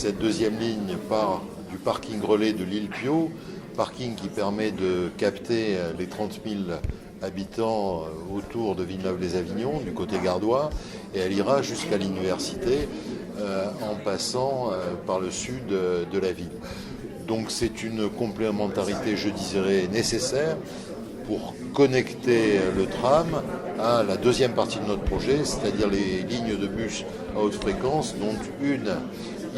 Cette deuxième ligne part du parking relais de l'île Piau, parking qui permet de capter les 30 000 habitants autour de Villeneuve-les-Avignon, du côté gardois, et elle ira jusqu'à l'université en passant par le sud de la ville. Donc c'est une complémentarité, je dirais, nécessaire pour connecter le tram à la deuxième partie de notre projet, c'est-à-dire les lignes de bus à haute fréquence, dont une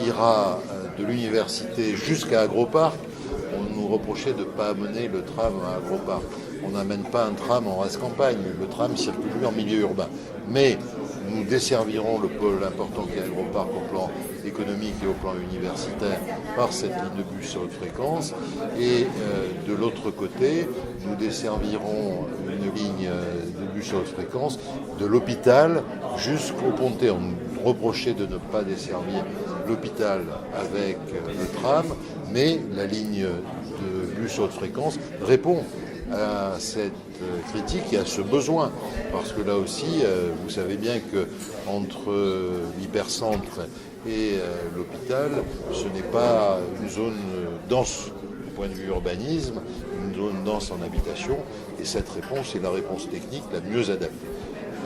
ira de l'université jusqu'à Agroparc. On nous reprochait de ne pas amener le tram à Agroparc. On n'amène pas un tram en race campagne, le tram circule en milieu urbain. Mais nous desservirons le pôle important qu'est Agroparc au plan économique et au plan universitaire par cette ligne de bus à haute fréquence. Et de l'autre côté, nous desservirons une ligne de bus à haute fréquence de l'hôpital jusqu'au Pontet. On nous reprochait de ne pas desservir l'hôpital avec le tram, mais la ligne de bus à haute fréquence répond à cette critique et à ce besoin. Parce que là aussi, vous savez bien qu'entre l'hypercentre et l'hôpital, ce n'est pas une zone dense au point de vue urbanisme, une zone dense en habitation, et cette réponse est la réponse technique la mieux adaptée.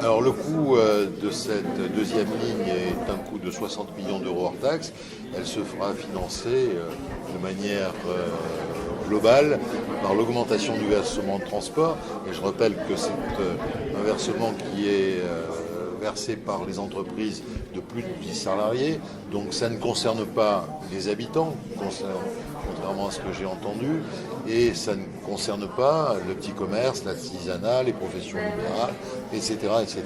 Alors le coût de cette deuxième ligne est un coût de 60 millions d'euros hors taxe. Elle se fera financer de manière globale par l'augmentation du versement de transport. Et je rappelle que c'est un versement qui est versé par les entreprises de plus de 10 salariés. Donc ça ne concerne pas les habitants, contrairement à ce que j'ai entendu, et ça ne concerne pas le petit commerce, l'artisanat, les professions libérales, etc. etc.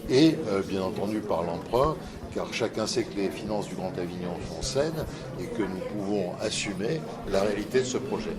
Et bien entendu par l'emprunt, car chacun sait que les finances du Grand Avignon sont saines et que nous pouvons assumer la réalité de ce projet.